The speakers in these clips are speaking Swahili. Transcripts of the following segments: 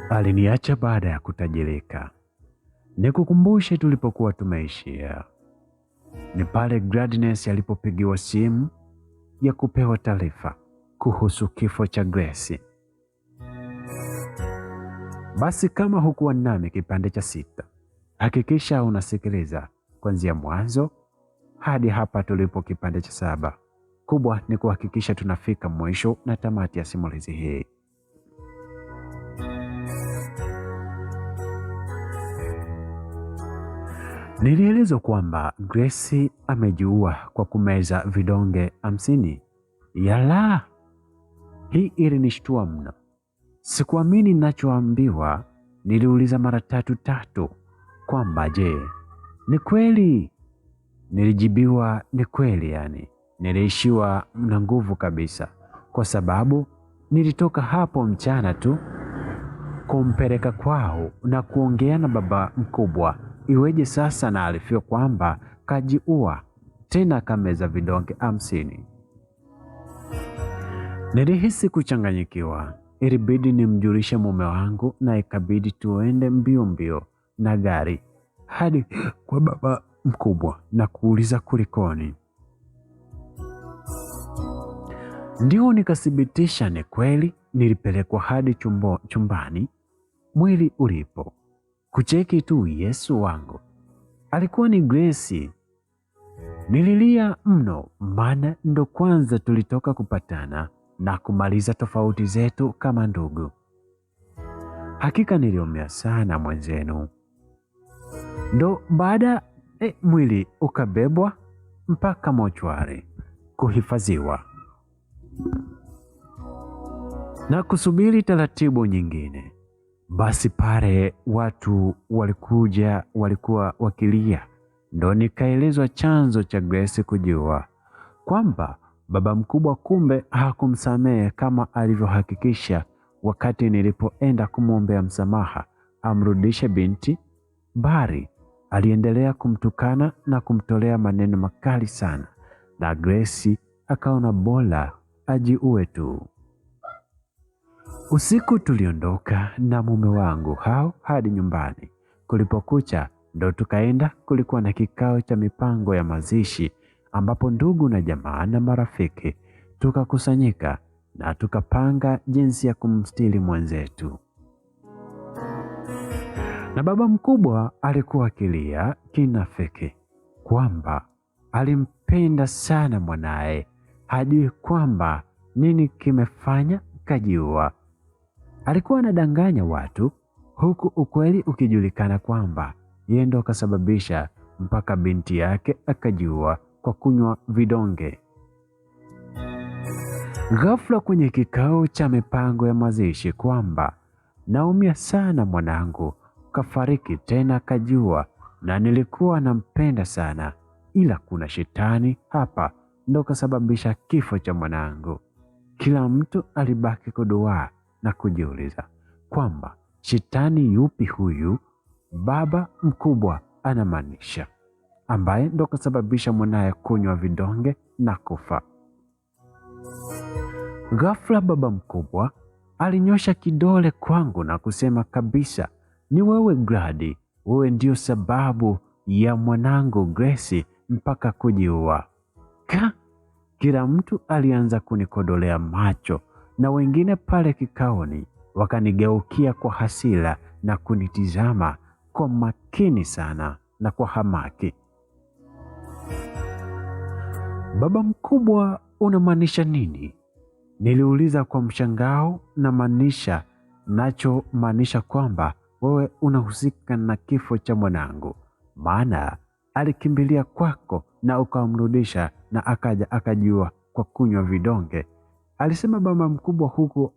Aliniacha baada ya kutajirika. Nikukumbushe tulipokuwa tumeishia. Ni pale Gladness alipopigiwa simu ya kupewa taarifa kuhusu kifo cha Grace. Basi kama hukuwa nami kipande cha 6, hakikisha unasikiliza kuanzia mwanzo hadi hapa tulipo kipande cha 7. Kubwa ni kuhakikisha tunafika mwisho na tamati ya simulizi hii. Nilielezwa kwamba Grace amejiua kwa kumeza vidonge 50. Yala! Hii ilinishtua mno. Sikuamini ninachoambiwa. Niliuliza mara tatu kwamba je, ni kweli? Nilijibiwa ni kweli yani. Niliishiwa na nguvu kabisa kwa sababu nilitoka hapo mchana tu kumpeleka kwao na kuongea na baba mkubwa. Iweje sasa na alifio kwamba kajiua tena kameza vidonge 50? Nilihisi kuchanganyikiwa. Ilibidi nimjulishe mume wangu na ikabidi tuende mbio na gari hadi kwa baba mkubwa na kuuliza kulikoni. Ndio nikathibitisha ni kweli. Nilipelekwa hadi chumbani mwili ulipo. Kucheki tu, Yesu wangu, alikuwa ni Grace. Nililia mno, maana ndo kwanza tulitoka kupatana na kumaliza tofauti zetu kama ndugu. Hakika niliumia sana mwenzenu. Ndo baada mwili ukabebwa mpaka mochwari kuhifadhiwa na kusubiri taratibu nyingine. Basi pale watu walikuwa wakilia. Ndo nikaelezwa chanzo cha Grace kujiua, kwamba baba mkubwa kumbe hakumsamehe kama alivyohakikisha wakati nilipoenda kumwombea msamaha amrudishe binti, bali aliendelea kumtukana na kumtolea maneno makali sana, na Grace akaona bora ajiue tu. Usiku tuliondoka na mume wangu hao hadi nyumbani. Kulipokucha ndo tukaenda. Kulikuwa na kikao cha mipango ya mazishi ambapo ndugu na jamaa na marafiki tukakusanyika na tukapanga jinsi ya kumstiri mwenzetu. Na baba mkubwa alikuwa akilia kinafiki kwamba alimpenda sana mwanaye, hajui kwamba nini kimefanya kajiua. Alikuwa anadanganya watu, huku ukweli ukijulikana kwamba yeye ndo kasababisha mpaka binti yake akajiua kwa kunywa vidonge. Ghafla kwenye kikao cha mipango ya mazishi kwamba naumia sana mwanangu, kafariki tena kajiua, na nilikuwa nampenda sana, ila kuna shetani hapa ndo kasababisha kifo cha mwanangu. Kila mtu alibaki kuduaa na kujiuliza kwamba shetani yupi huyu baba mkubwa anamaanisha, ambaye ndo kasababisha mwanaye kunywa vidonge na kufa. Ghafla baba mkubwa alinyosha kidole kwangu na kusema kabisa, ni wewe Gladi, wewe ndio sababu ya mwanangu Grace mpaka kujiua. Kila mtu alianza kunikodolea macho na wengine pale kikaoni wakanigeukia kwa hasira na kunitizama kwa makini sana na kwa hamaki. Baba mkubwa, unamaanisha nini? Niliuliza kwa mshangao. Nachomaanisha kwamba wewe unahusika na kifo cha mwanangu, maana alikimbilia kwako na ukamrudisha na akaja akajiua kwa kunywa vidonge, alisema baba mkubwa, huku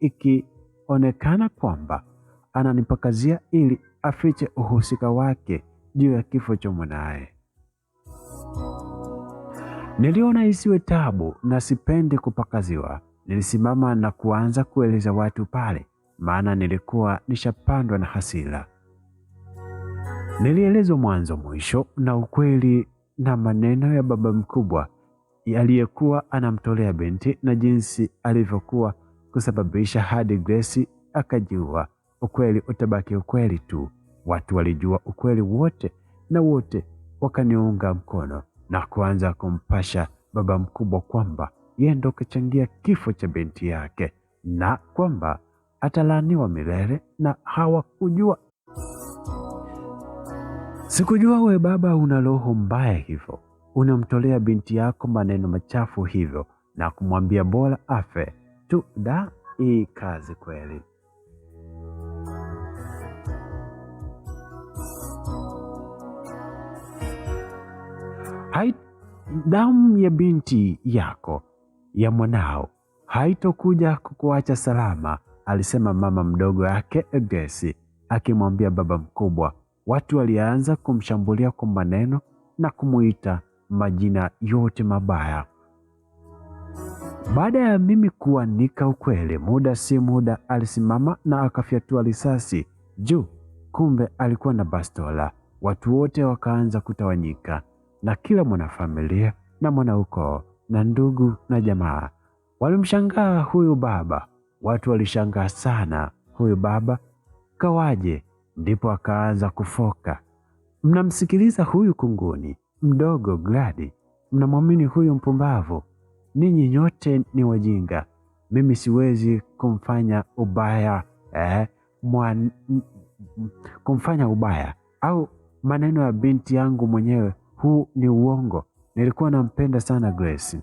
ikionekana kwamba ananipakazia ili afiche uhusika wake juu ya kifo cha mwanaye. Niliona isiwe tabu na sipendi kupakaziwa. Nilisimama na kuanza kueleza watu pale, maana nilikuwa nishapandwa na hasira. Nilielezwa mwanzo mwisho na ukweli na maneno ya baba mkubwa aliyekuwa anamtolea binti na jinsi alivyokuwa kusababisha hadi Grace akajiua ukweli utabaki ukweli tu. Watu walijua ukweli wote na wote wakaniunga mkono na kuanza kumpasha baba mkubwa kwamba yeye ndo kachangia kifo cha binti yake na kwamba atalaaniwa milele, na hawakujua. Sikujua we baba una roho mbaya hivyo, unamtolea binti yako maneno machafu hivyo na kumwambia bora afe tu. Hii kazi kweli. Damu ya binti yako, ya mwanao, haitokuja kukuacha salama, alisema mama mdogo yake Grace akimwambia baba mkubwa. Watu walianza kumshambulia kwa maneno na kumuita majina yote mabaya. Baada ya mimi kuanika ukweli, muda si muda alisimama na akafyatua risasi juu. Kumbe alikuwa na bastola. Watu wote wakaanza kutawanyika, na kila mwanafamilia na mwanaukoo na ndugu na jamaa walimshangaa huyu baba. Watu walishangaa sana, huyu baba kawaje? Ndipo akaanza kufoka. Mnamsikiliza huyu kunguni mdogo Gladi? Mnamwamini huyu mpumbavu? Ninyi nyote ni wajinga. Mimi siwezi kumfanya ubaya kumfanya ubaya au maneno ya binti yangu mwenyewe. Huu ni uongo. Nilikuwa nampenda sana Grace.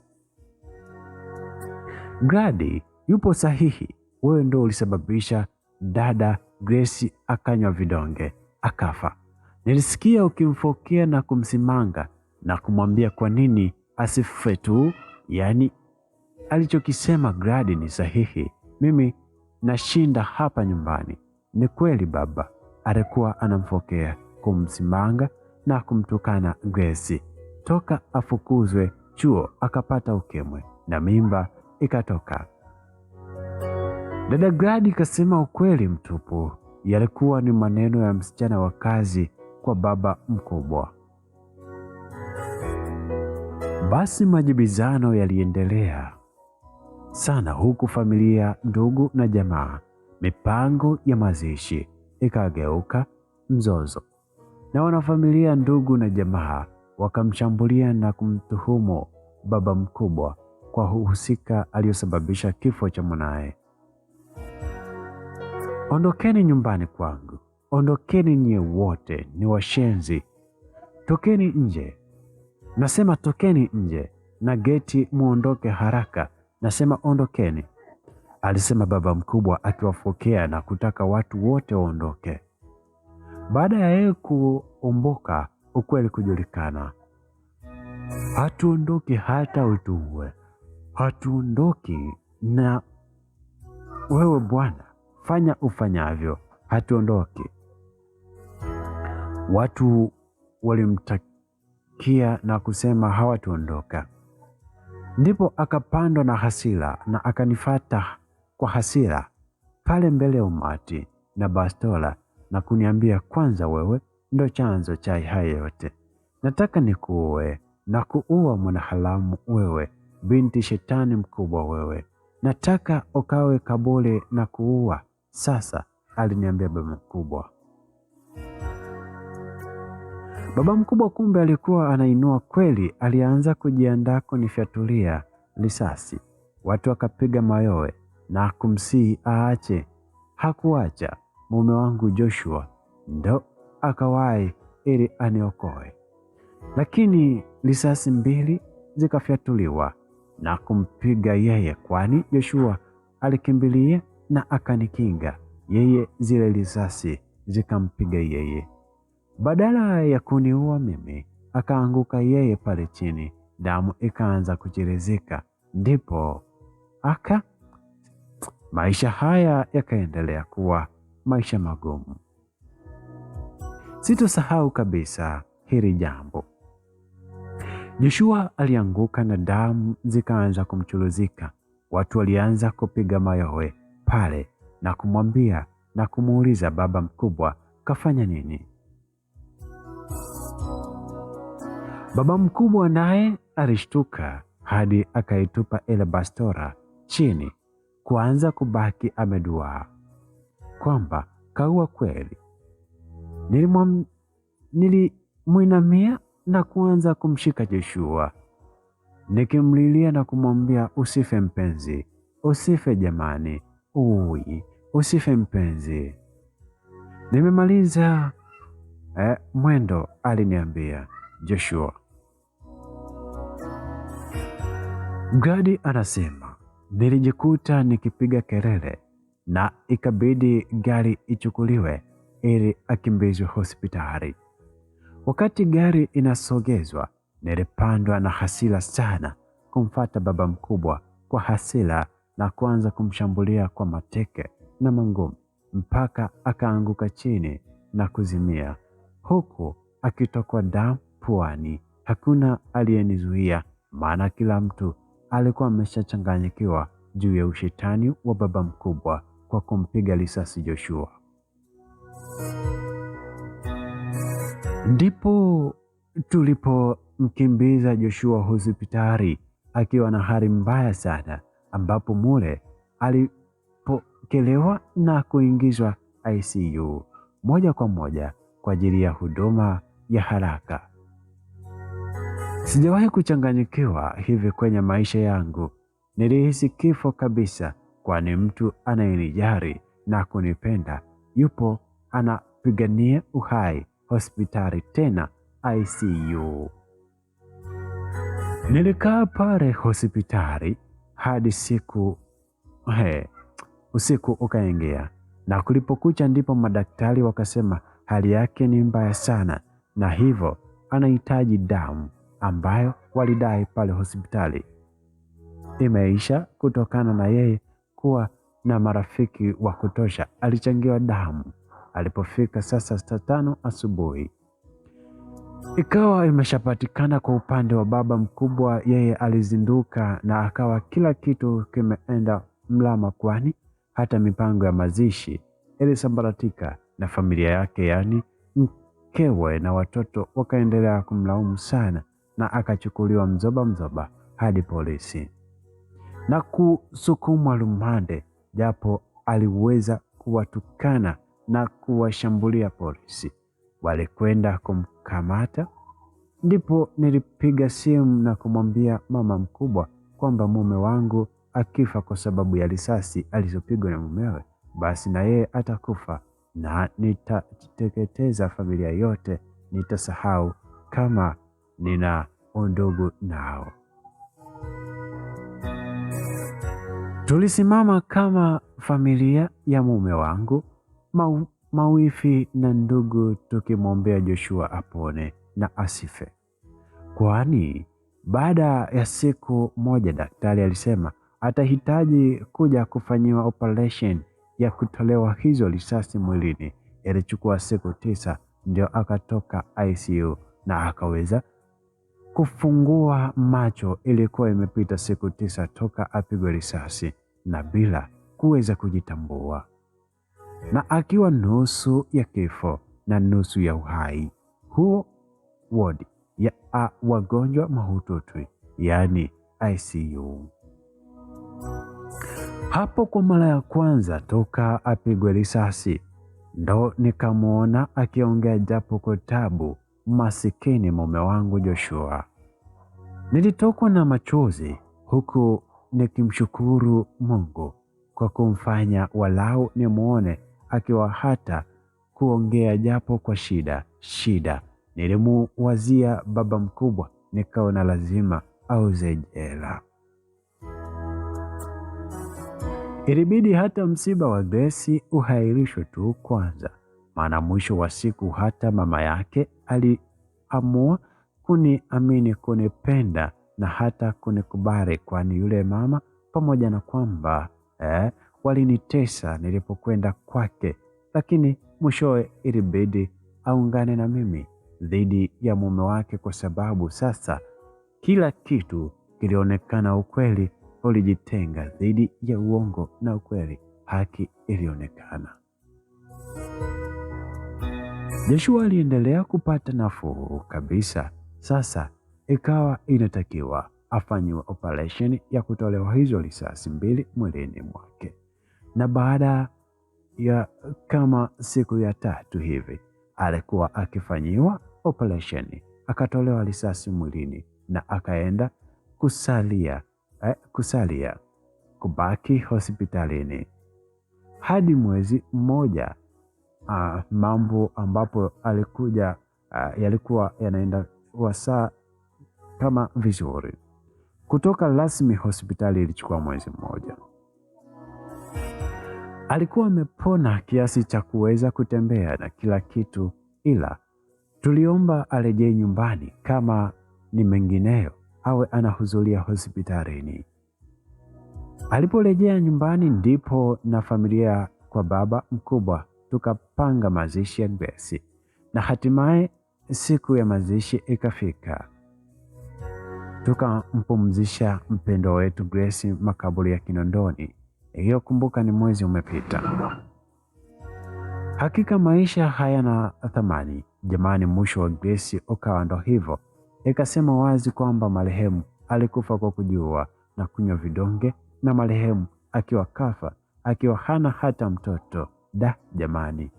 Gladi yupo sahihi. Wewe ndo ulisababisha dada Grace akanywa vidonge akafa. Nilisikia ukimfokea na kumsimanga na kumwambia kwa nini asife tu. Yaani alichokisema Gladi ni sahihi. Mimi nashinda hapa nyumbani. Ni kweli baba alikuwa anamfokea, kumsimanga na kumtukana Grace toka afukuzwe chuo akapata ukimwi na mimba ikatoka. Dada Gladi kasema ukweli mtupu. Yalikuwa ni maneno ya msichana wa kazi kwa baba mkubwa. Basi majibizano yaliendelea sana, huku familia, ndugu na jamaa, mipango ya mazishi ikageuka mzozo, na wanafamilia, ndugu na jamaa wakamshambulia na kumtuhumu baba mkubwa kwa uhusika aliyosababisha kifo cha mwanae. Ondokeni nyumbani kwangu, ondokeni nyie wote, ni washenzi, tokeni nje. Nasema tokeni nje, na geti muondoke haraka. Nasema ondokeni, alisema baba mkubwa akiwafokea na kutaka watu wote waondoke. Baada ya yeye kuomboka, ukweli kujulikana. Hatuondoki hata utuue, hatuondoki. Na wewe bwana, fanya ufanyavyo, hatuondoki. Watu walimtakia na kusema hawatuondoka. Ndipo akapandwa na hasira na akanifata kwa hasira pale mbele ya umati na bastola na kuniambia, kwanza wewe ndo chanzo cha haya yote. Nataka nikuue na kuua mwanaharamu wewe, binti shetani mkubwa wewe. Nataka ukawe kabule na kuua sasa, aliniambia baba mkubwa. Baba mkubwa kumbe alikuwa anainua kweli. Alianza kujiandaa kunifyatulia risasi. Watu wakapiga mayowe na kumsihi aache. Hakuacha. Mume wangu Joshua ndo akawahi ili aniokoe, lakini risasi 2 zikafyatuliwa na kumpiga yeye, kwani Joshua alikimbilia na akanikinga yeye. Zile risasi zikampiga yeye. Badala ya kuniua mimi, akaanguka yeye pale chini, damu ikaanza kuchirizika. Ndipo maisha haya yakaendelea kuwa maisha magumu. Sitosahau kabisa hili jambo. Joshua alianguka na damu zikaanza kumchuruzika. Watu walianza kupiga mayowe pale na kumwambia na kumuuliza baba mkubwa kafanya nini. Baba mkubwa naye alishtuka hadi akaitupa ile bastora chini, kuanza kubaki ameduaa kwamba kaua kweli. Nilimwinamia na kuanza kumshika Joshua nikimlilia na kumwambia, usife mpenzi, usife jamani, usife mpenzi. Nimemaliza mwendo, aliniambia Joshua. Gadi anasema nilijikuta nikipiga kelele na ikabidi gari ichukuliwe ili akimbizwe hospitali. Wakati gari inasogezwa, nilipandwa na hasira sana kumfata baba mkubwa kwa hasira na kuanza kumshambulia kwa mateke na mangumi mpaka akaanguka chini na kuzimia, huku akitokwa damu puani. Hakuna aliyenizuia, maana kila mtu alikuwa ameshachanganyikiwa juu ya ushetani wa baba mkubwa kwa kumpiga risasi Joshua. Ndipo tulipomkimbiza Joshua hospitali akiwa na hali mbaya sana, ambapo mule alipokelewa na kuingizwa ICU moja kwa moja kwa ajili ya huduma ya haraka. Sijawahi kuchanganyikiwa hivi kwenye maisha yangu. Nilihisi kifo kabisa, kwani mtu anayenijali na kunipenda yupo anapigania uhai hospitali, tena ICU. Nilikaa pale hospitali hadi usiku ukaingia, na kulipokucha ndipo madaktari wakasema hali yake ni mbaya sana, na hivyo anahitaji damu ambayo walidai pale hospitali imeisha kutokana na yeye kuwa na marafiki wa kutosha. Alichangiwa damu alipofika sasa saa 5 asubuhi. Ikawa imeshapatikana kwa upande wa baba mkubwa. Yeye alizinduka na akawa kila kitu kimeenda mlama, kwani hata mipango ya mazishi ilisambaratika na familia yake, yaani mkewe na watoto wakaendelea kumlaumu sana, na akachukuliwa mzoba hadi polisi na kusukumwa rumande, japo aliweza kuwatukana na kuwashambulia polisi. Walikwenda kumkamata. Ndipo nilipiga simu na kumwambia mama mkubwa kwamba mume wangu akifa kwa sababu ya risasi alizopigwa na mumewe, basi na yeye atakufa na nitateketeza familia yote, nitasahau kama nina undugu nao. Tulisimama kama familia ya mume wangu, mawifi na ndugu, tukimwombea Joshua apone na asife, kwani baada ya siku moja daktari alisema atahitaji kuja kufanyiwa operation ya kutolewa hizo risasi mwilini. Ilichukua siku 9 ndio akatoka ICU na akaweza kufungua macho. Ilikuwa imepita siku 9 toka apigwe risasi na bila kuweza kujitambua, na akiwa nusu ya kifo na nusu ya uhai. Huo wodi ya wagonjwa mahututi, yaani ICU. Hapo kwa mara ya kwanza toka apigwe risasi ndo nikamwona akiongea japo kwa tabu, masikini mume wangu Joshua. Nilitokwa na machozi huku nikimshukuru Mungu kwa kumfanya walau nimwone akiwa hata kuongea japo kwa shida. Nilimuwazia baba mkubwa, nikaona lazima auze jela. Ilibidi hata msiba wa Grace uhairishwe tu kwanza, maana mwisho wa siku hata mama yake aliamua kuniamini, kunipenda na hata kunikubali, kwani yule mama pamoja na kwamba walinitesa nilipokwenda kwake, lakini mwishowe ilibidi aungane na mimi dhidi ya mume wake, kwa sababu sasa kila kitu kilionekana. Ukweli ulijitenga dhidi ya uongo na ukweli, haki ilionekana. Joshua aliendelea kupata nafuu kabisa. Sasa ikawa inatakiwa afanyiwe operation ya kutolewa hizo risasi 2 mwilini mwake, na baada ya kama siku ya 3 hivi alikuwa akifanyiwa operation, akatolewa risasi mwilini na akaenda kubaki hospitalini hadi mwezi mmoja. Mambo ambapo alikuja yalikuwa yanaenda wasaa kama vizuri. Kutoka rasmi hospitali ilichukua mwezi mmoja. Alikuwa amepona kiasi cha kuweza kutembea na kila kitu, ila tuliomba arejee nyumbani kama ni mengineyo awe anahudhuria hospitalini. Aliporejea nyumbani ndipo na familia kwa baba mkubwa tukapanga mazishi ya Grace, na hatimaye siku ya mazishi ikafika. Tukampumzisha mpendwa wetu Grace makaburi ya Kinondoni. Hiyo kumbuka ni mwezi umepita. Hakika maisha hayana thamani jamani. Mwisho wa Grace ukawa ndo hivyo. Ikasema wazi kwamba marehemu alikufa kwa kujua na kunywa vidonge, na marehemu akiwa kafa akiwa hana hata mtoto. Da jamani,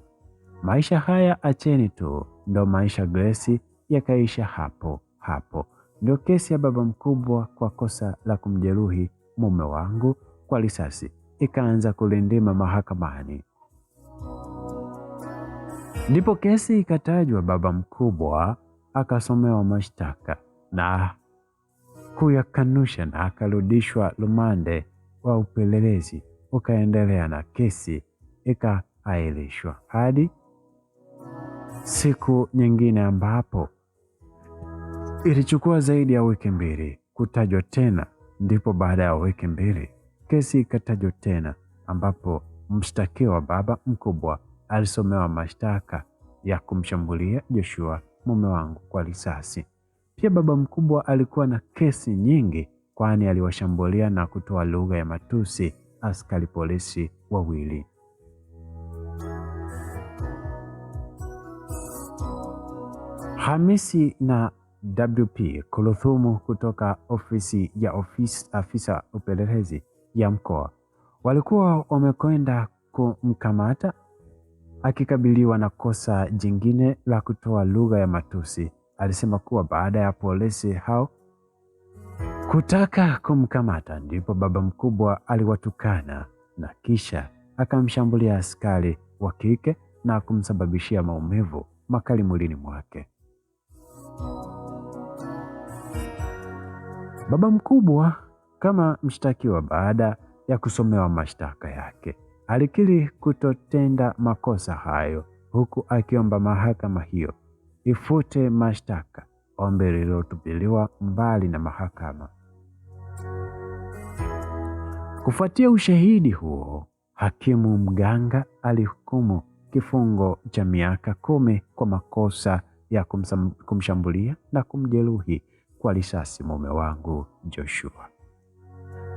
maisha haya acheni tu, ndo maisha. Grace yakaisha hapo hapo. Ndio kesi ya baba mkubwa kwa kosa la kumjeruhi mume wangu kwa risasi ikaanza kulindima mahakamani. Ndipo kesi ikatajwa, baba mkubwa akasomewa mashtaka na kuyakanusha na akarudishwa rumande wa upelelezi ukaendelea, na kesi ikaahirishwa hadi siku nyingine, ambapo ilichukua zaidi ya wiki 2 kutajwa tena. Ndipo baada ya wiki 2 kesi ikatajwa tena, ambapo mshtakiwa baba mkubwa alisomewa mashtaka ya kumshambulia Joshua mume wangu kwa risasi. Pia baba mkubwa alikuwa na kesi nyingi, kwani aliwashambulia na kutoa lugha ya matusi askari polisi wawili. Hamisi na WP Kuluthumu kutoka ofisi ya afisa upelelezi ya mkoa walikuwa wamekwenda kumkamata akikabiliwa na kosa jingine la kutoa lugha ya matusi. Alisema kuwa baada ya polisi hao kutaka kumkamata ndipo baba mkubwa aliwatukana na kisha akamshambulia askari wa kike na kumsababishia maumivu makali mwilini mwake. Baba mkubwa kama mshtakiwa, baada ya kusomewa mashtaka yake, alikiri kutotenda makosa hayo, huku akiomba mahakama hiyo ifute mashtaka, ombi lililotupiliwa mbali na mahakama. Kufuatia ushahidi huo, hakimu Mganga alihukumu kifungo cha miaka 10 kwa makosa ya kumshambulia na kumjeruhi kwa risasi mume wangu Joshua,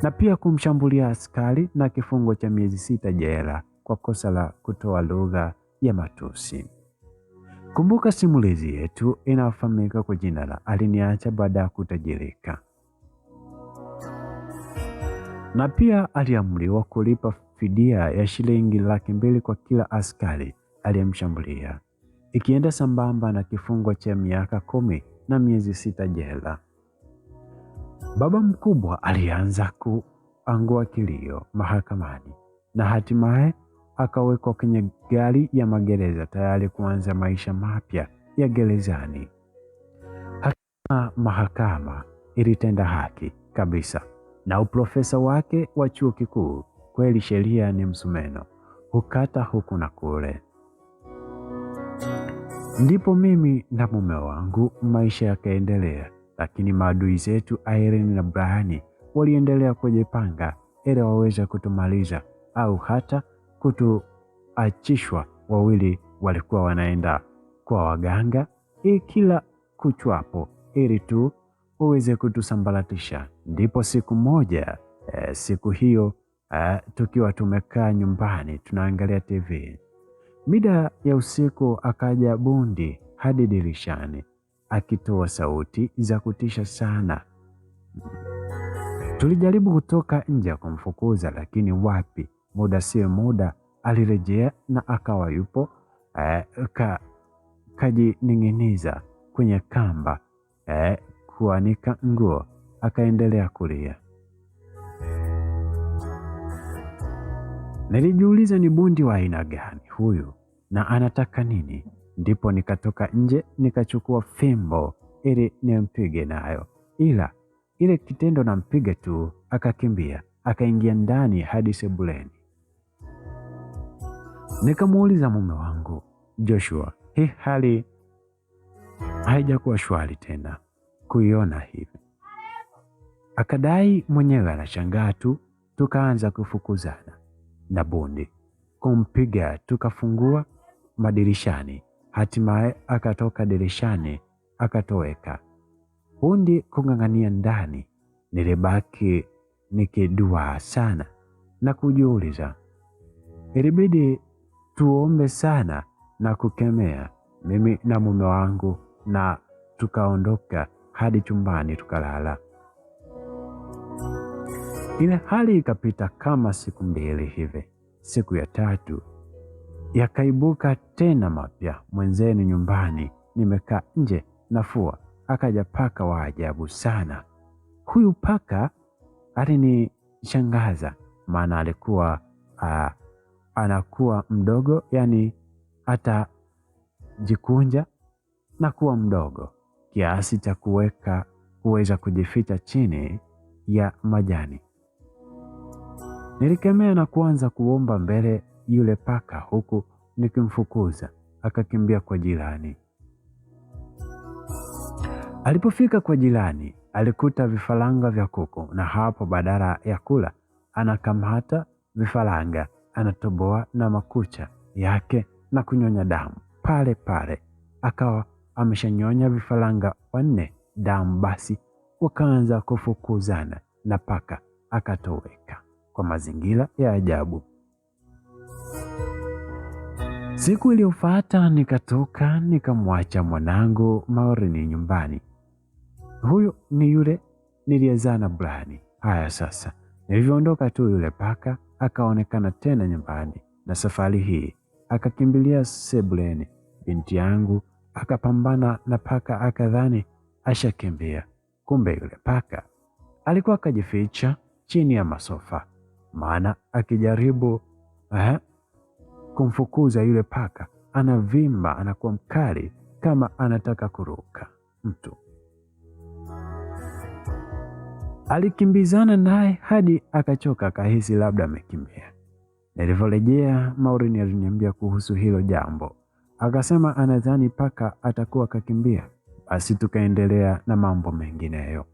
na pia kumshambulia askari, na kifungo cha miezi 6 jela kwa kosa la kutoa lugha ya matusi. Kumbuka simulizi yetu inafahamika kwa jina la Aliniacha Baada ya Kutajirika, na pia aliamriwa kulipa fidia ya shilingi 200,000 kwa kila askari aliyemshambulia, ikienda sambamba na kifungo cha miaka 10 na miezi 6 jela. Baba mkubwa alianza kuangua kilio mahakamani na hatimaye akawekwa kwenye gari ya magereza tayari kuanza maisha mapya ya gerezani. Mahakama ilitenda haki kabisa na uprofesa wake wa chuo kikuu. Kweli sheria ni msumeno, hukata huku na kule. Ndipo mimi na mume wangu maisha yakaendelea, lakini maadui zetu Irene na Brian waliendelea kujipanga ili waweze kutumaliza au hata kutuachishwa. Wawili walikuwa wanaenda kwa waganga kila kuchwapo ili tu waweze kutusambaratisha. Ndipo siku moja, siku hiyo tukiwa tumekaa nyumbani tunaangalia TV, mida ya usiku akaja bundi hadi dirishani akitoa sauti za kutisha sana. Tulijaribu kutoka nje kumfukuza, lakini wapi, muda sio muda alirejea na akawa yupo kajining'iniza kwenye kamba kuanika nguo, akaendelea kulia. Nilijiuliza ni bundi wa aina gani huyu na anataka nini? Ndipo nikatoka nje nikachukua fimbo ili nimpige nayo, ila ile kitendo nampiga tu akakimbia akaingia ndani hadi sebuleni. Nikamuuliza mume wangu, Joshua, hii hali haijakuwa shwari tena kuiona hivi? Akadai mwenyewe anashangaa tu. Tukaanza kufukuzana na bundi kumpiga, tukafungua madirishani, hatimaye akatoka dirishani akatoweka. Bundi kung'ang'ania ndani. Nilibaki nikiduaa sana na kujiuliza. Ilibidi tuombe sana na kukemea, mimi na mume wangu, na tukaondoka hadi chumbani tukalala. Ile hali ikapita kama siku 2 hivi. Siku ya 3 yakaibuka tena mapya. Mwenzenu nyumbani, nimekaa nje nafua, akaja paka wa ajabu sana. Huyu paka alinishangaza, maana alikuwa anakuwa mdogo, yani atajikunja na kuwa mdogo kiasi cha kuweza kujificha chini ya majani. Nilikemea na kuanza kuomba mbele yule paka, huku nikimfukuza. Akakimbia kwa jirani. Alipofika kwa jirani, alikuta vifaranga vya kuku, na hapo badala ya kula anakamata vifaranga, anatoboa na makucha yake na kunyonya damu pale pale. Akawa ameshanyonya vifaranga 4 damu. Basi wakaanza kufukuzana na paka akatoweka kwa mazingira ya ajabu. Siku iliyofuata nikatoka nikamwacha mwanangu Maureen nyumbani. Huyu ni yule niliyezaa na Brian. Haya sasa, nilivyoondoka tu yule paka akaonekana tena nyumbani, na safari hii akakimbilia sebuleni. Binti yangu akapambana na paka, akadhani ashakimbia. Kumbe yule paka alikuwa akajificha chini ya masofa, maana akijaribu kumfukuza yule paka anavimba, anakuwa mkali kama anataka kuruka mtu. Alikimbizana naye hadi akachoka, akahisi labda amekimbia. Nilivyorejea, Maureen aliniambia kuhusu hilo jambo, akasema anadhani paka atakuwa kakimbia. Basi tukaendelea na mambo mengineyo.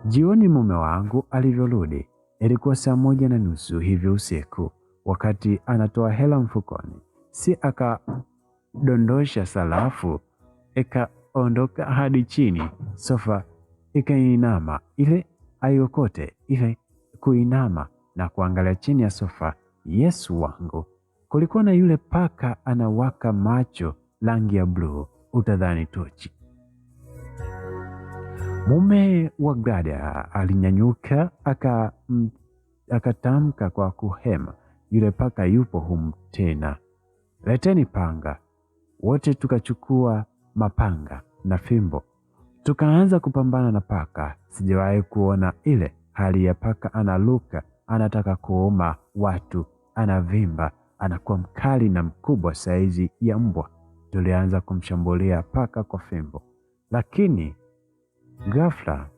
Jioni mume wangu alivyorudi, ilikuwa saa 1:30 hivi usiku. Wakati anatoa hela mfukoni, si akadondosha sarafu, ikaondoka hadi chini sofa, ikainama ile aiokote ile kuinama na kuangalia chini ya sofa. Yesu wangu, kulikuwa na yule paka anawaka macho rangi ya bluu, utadhani tochi. Mume wa Glada alinyanyuka akatamka kwa kuhema, yule paka yupo humu tena, leteni panga. Wote tukachukua mapanga na fimbo, tukaanza kupambana na paka. Sijawahi kuona ile hali ya paka analuka, anataka kuuma watu, anavimba, anakuwa mkali na mkubwa saizi ya mbwa. Tulianza kumshambulia paka kwa fimbo, lakini ghafla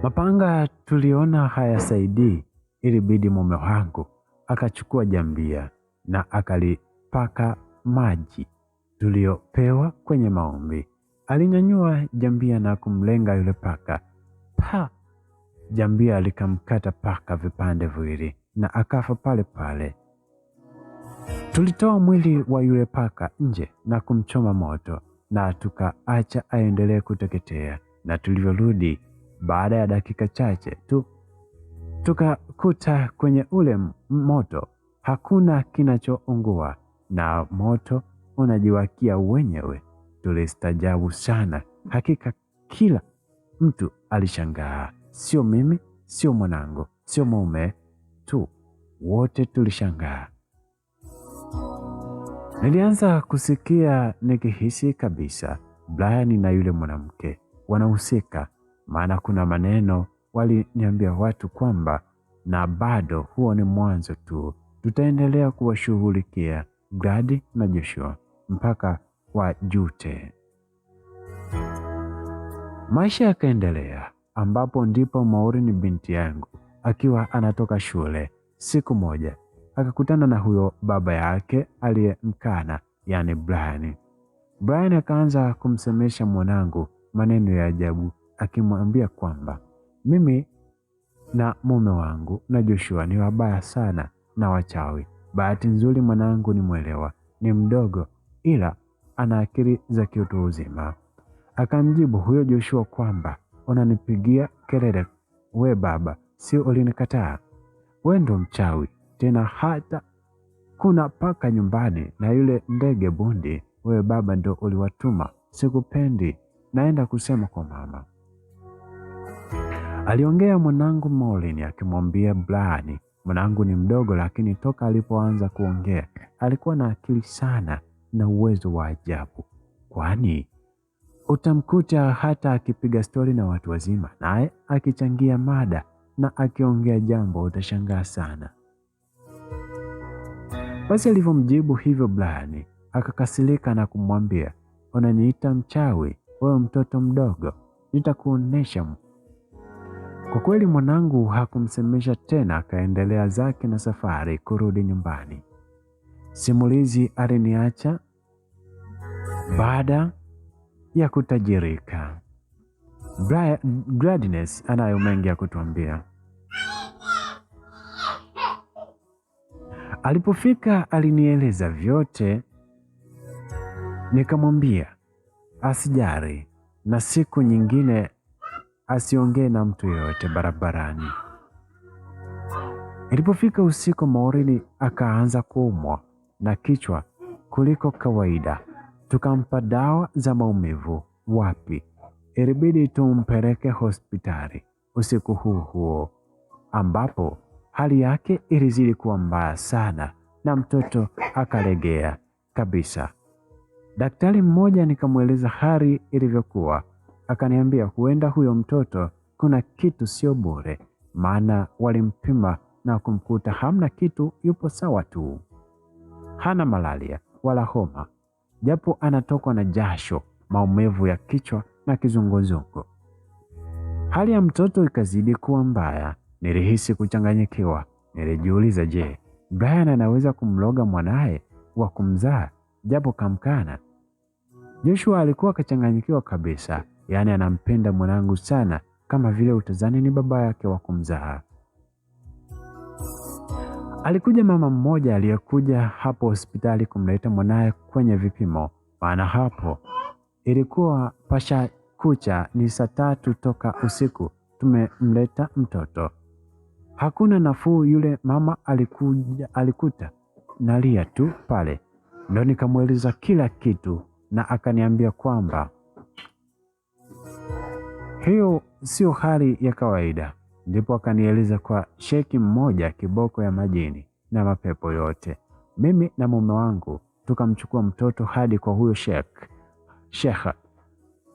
mapanga tuliona hayasaidii. Ilibidi mume wangu akachukua jambia na akalipaka maji tuliopewa kwenye maombi. Alinyanyua jambia na kumlenga yule paka. Jambia likamkata paka vipande viwili na akafa pale pale. Tulitoa mwili wa yule paka nje na kumchoma moto na tukaacha aendelee kuteketea. Na tulivyorudi baada ya dakika chache tu, tukakuta kwenye ule moto hakuna kinachoungua na moto unajiwakia wenyewe. Tulistajabu sana. Hakika kila mtu alishangaa, sio mimi, sio mwanangu, sio mume, tu. Wote tulishangaa. Nilianza kusikia nikihisi kabisa Brian na yule mwanamke wanahusika, maana kuna maneno waliniambia watu kwamba na bado huo ni mwanzo tu. Tutaendelea kuwashughulikia Glad na Joshua mpaka wajute. Maisha yakaendelea, ambapo ndipo Maureen binti yangu akiwa anatoka shule, siku moja akakutana na huyo baba yake aliyemkana, yani Brian. Brian akaanza kumsemesha mwanangu maneno ya ajabu, akimwambia kwamba mimi na mume wangu na Joshua ni wabaya sana na wachawi. Bahati nzuri mwanangu ni mwelewa, ni mdogo, ila ana akili za kiutu uzima. Akamjibu huyo Joshua kwamba unanipigia kelele we baba, si ulinikataa? We ndo mchawi, tena hata kuna paka nyumbani na yule ndege bundi, we baba ndo uliwatuma. Sikupendi, naenda kusema kwa mama. Aliongea mwanangu Maureen akimwambia Brian, mwanangu ni mdogo, lakini toka alipoanza kuongea alikuwa na akili sana na uwezo wa ajabu, kwani utamkuta hata akipiga stori na watu wazima, naye akichangia mada na akiongea jambo utashangaa sana. Basi alivyomjibu hivyo Brian akakasirika na kumwambia, unaniita mchawi wewe mtoto mdogo, nitakuonesha. Kwa kweli mwanangu hakumsemesha tena, akaendelea zake na safari kurudi nyumbani. Simulizi aliniacha baada ya kutajirika. Gladness anayo mengi ya kutuambia. Alipofika alinieleza vyote, nikamwambia asijari na siku nyingine asiongee na mtu yoyote barabarani. Ilipofika usiku, Maureen akaanza kuumwa na kichwa kuliko kawaida. Tukampa dawa za maumivu. Wapi, ilibidi tumpeleke hospitali usiku huo, ambapo hali yake ilizidi kuwa mbaya sana na mtoto akalegea kabisa. Daktari mmoja nikamweleza hali ilivyokuwa, akaniambia huenda huyo mtoto kuna kitu sio bure, maana walimpima na kumkuta hamna kitu, yupo sawa tu, hana malaria wala homa, japo anatokwa na jasho, maumivu ya kichwa na kizunguzungu. Hali ya mtoto ikazidi kuwa mbaya. Nilihisi kuchanganyikiwa. Nilijiuliza, je, Brian anaweza kumloga mwanaye wa kumzaa japo kamkana? Joshua alikuwa kachanganyikiwa kabisa, yaani anampenda mwanangu sana kama vile utazani ni baba yake wa kumzaa. Alikuja mama mmoja aliyekuja hapo hospitali kumleta mwanaye kwenye vipimo, maana hapo ilikuwa pasha kucha, ni saa 3 toka usiku tumemleta mtoto. Hakuna nafuu. Yule mama alikuta nalia tu pale, ndo nikamweleza kila kitu na akaniambia kwamba hiyo sio hali ya kawaida. Ndipo akanieleza kwa sheki mmoja kiboko ya majini na mapepo yote. Mimi na mume wangu tukamchukua mtoto hadi kwa huyo shekha.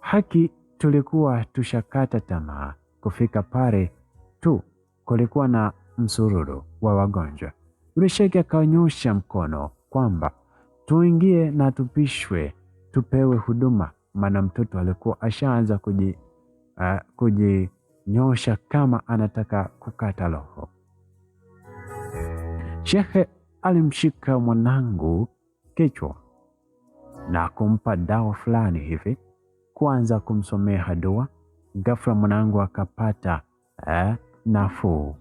Haki tulikuwa tushakata tamaa. Kufika pale tu kulikuwa na msururu wa wagonjwa. Yule shekhi akanyosha mkono kwamba tuingie na tupishwe tupewe huduma, maana mtoto alikuwa ashaanza kujinyosha kama anataka kukata roho. Shekhe alimshika mwanangu kichwa na kumpa dawa fulani hivi, kuanza kumsomea dua. Ghafla mwanangu akapata nafuu,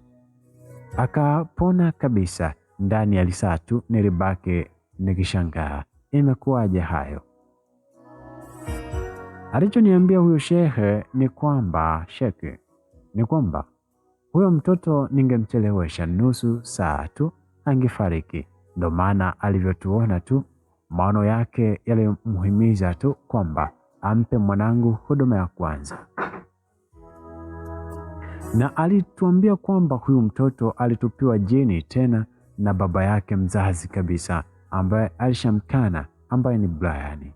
akapona kabisa. Ndani ya saa tu nilibaki nikishangaa, imekuwaje hayo? Alichoniambia huyo shekhe ni kwamba huyo mtoto ningemchelewesha nusu saa tu angefariki. Ndo maana alivyotuona tu, maono yake yalimhimiza tu kwamba ampe mwanangu huduma ya kwanza. na alituambia kwamba huyu mtoto alitupiwa jini tena na baba yake mzazi kabisa ambaye alishamkana, ambaye ni Brian.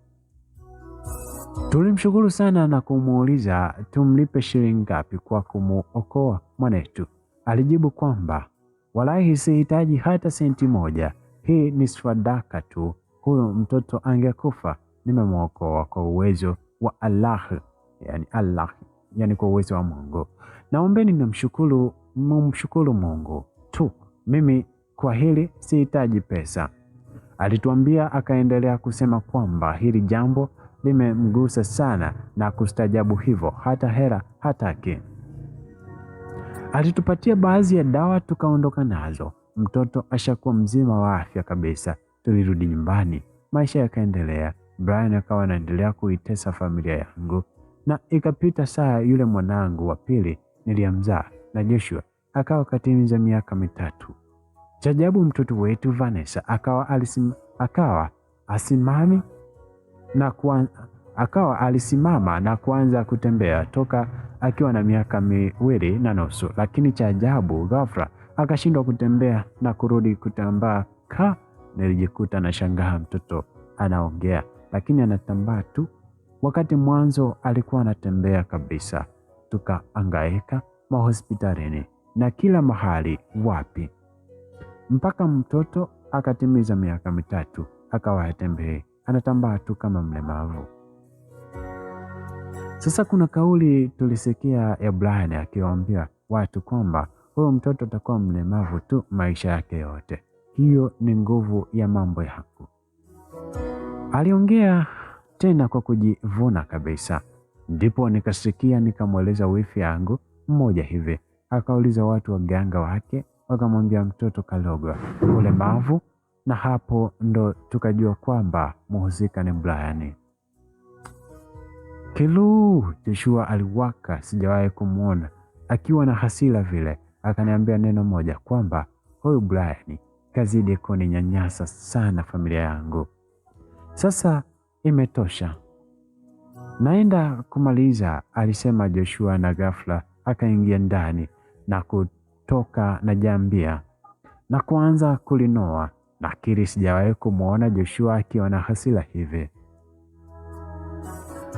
Tulimshukuru sana na kumuuliza tumlipe shilingi ngapi kwa kumuokoa mwanetu. Alijibu kwamba walahi sihitaji hata senti moja, hii ni sadaka tu, huyu mtoto angekufa nimemuokoa kwa uwezo wa Allah, yani kwa uwezo wa Mungu. Naombeni mumshukuru Mungu tu, mimi kwa hili sihitaji pesa. Alituambia akaendelea kusema kwamba hili jambo limemgusa sana na kustajabu, hivyo hata hela hataki. Alitupatia baadhi ya dawa tukaondoka nazo. Mtoto ashakuwa mzima wa afya kabisa. Tulirudi nyumbani, maisha yakaendelea. Brian akawa anaendelea kuitesa familia yangu, na ikapita saa yule mwanangu wa pili niliyamzaa na Joshua akawa katimiza miaka 3. Chajabu mtoto wetu Vanessa akawa alisimama na kuanza kutembea toka akiwa na miaka 2.5, lakini cha ajabu ghafla akashindwa kutembea na kurudi kutambaa. Nilijikuta na shangaa, mtoto anaongea lakini anatambaa tu, wakati mwanzo alikuwa anatembea kabisa. Tukaangaika mahospitalini na kila mahali, wapi, mpaka mtoto akatimiza miaka 3 akawa hatembei, anatambaa tu kama mlemavu. Sasa kuna kauli tulisikia ya Brian akiwaambia watu kwamba huyo mtoto atakuwa mlemavu tu maisha yake yote. Hiyo ni nguvu ya mambo yangu. Aliongea tena kwa kujivuna kabisa. Ndipo nikasikia, nikamweleza wifi yangu mmoja hivi. Akauliza watu waganga wake, wakamwambia mtoto kalogwa ulemavu, na hapo ndo tukajua kwamba mhusika ni Brian. Joshua aliwaka, sijawahi kumwona akiwa na hasira vile. Akaniambia neno moja kwamba huyu Brian kazidi kuninyanyasa sana familia yangu. Sasa imetosha, naenda kumaliza, alisema Joshua, na ghafla akaingia ndani na kutoka na jambia na kuanza kulinoa. Nakiri sijawahi kumwona Joshua akiwa na hasira hivi.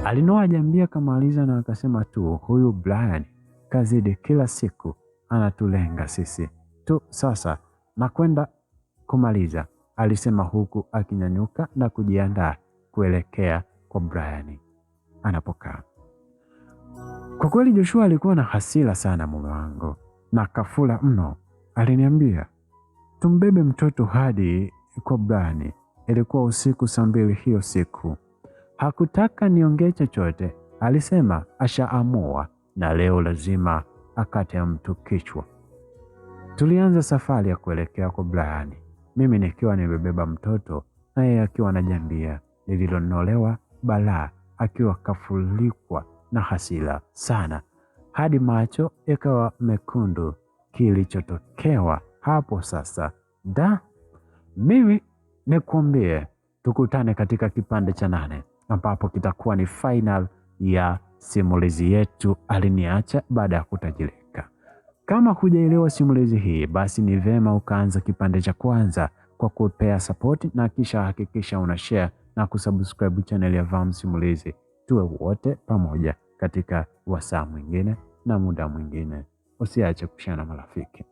Alinoa jambia kamaliza na akasema tu, huyu Brian kazidi, kila siku anatulenga sisi tu. Sasa nakwenda kumaliza, alisema huku akinyanyuka na kujiandaa kuelekea kwa Brian anapokaa. Kwa kweli Joshua alikuwa na hasira sana mume wangu, na kafula mno. Aliniambia tumbebe mtoto hadi kwa Brian. Ilikuwa usiku saa 2 hiyo siku. Hakutaka niongee chochote, alisema ashaamua na leo lazima akate mtu kichwa. Tulianza safari ya kuelekea kwa Brian, mimi nikiwa nimebeba mtoto na yeye akiwa na jambia lililonolewa balaa, akiwa kafulikwa na hasira sana hadi macho yakawa mekundu. Kilichotokewa hapo sasa, mimi nikwambie, tukutane katika kipande cha 8 ambapo kitakuwa ni final ya simulizi yetu Aliniacha Baada ya Kutajirika. Kama hujaelewa simulizi hii, basi ni vema ukaanza kipande cha kwanza kwa kupea support, na kisha hakikisha una share na kusubscribe channel ya Vam Simulizi. Tuwe wote pamoja katika wasaa mwingine na muda mwingine. Usiache kushare na marafiki.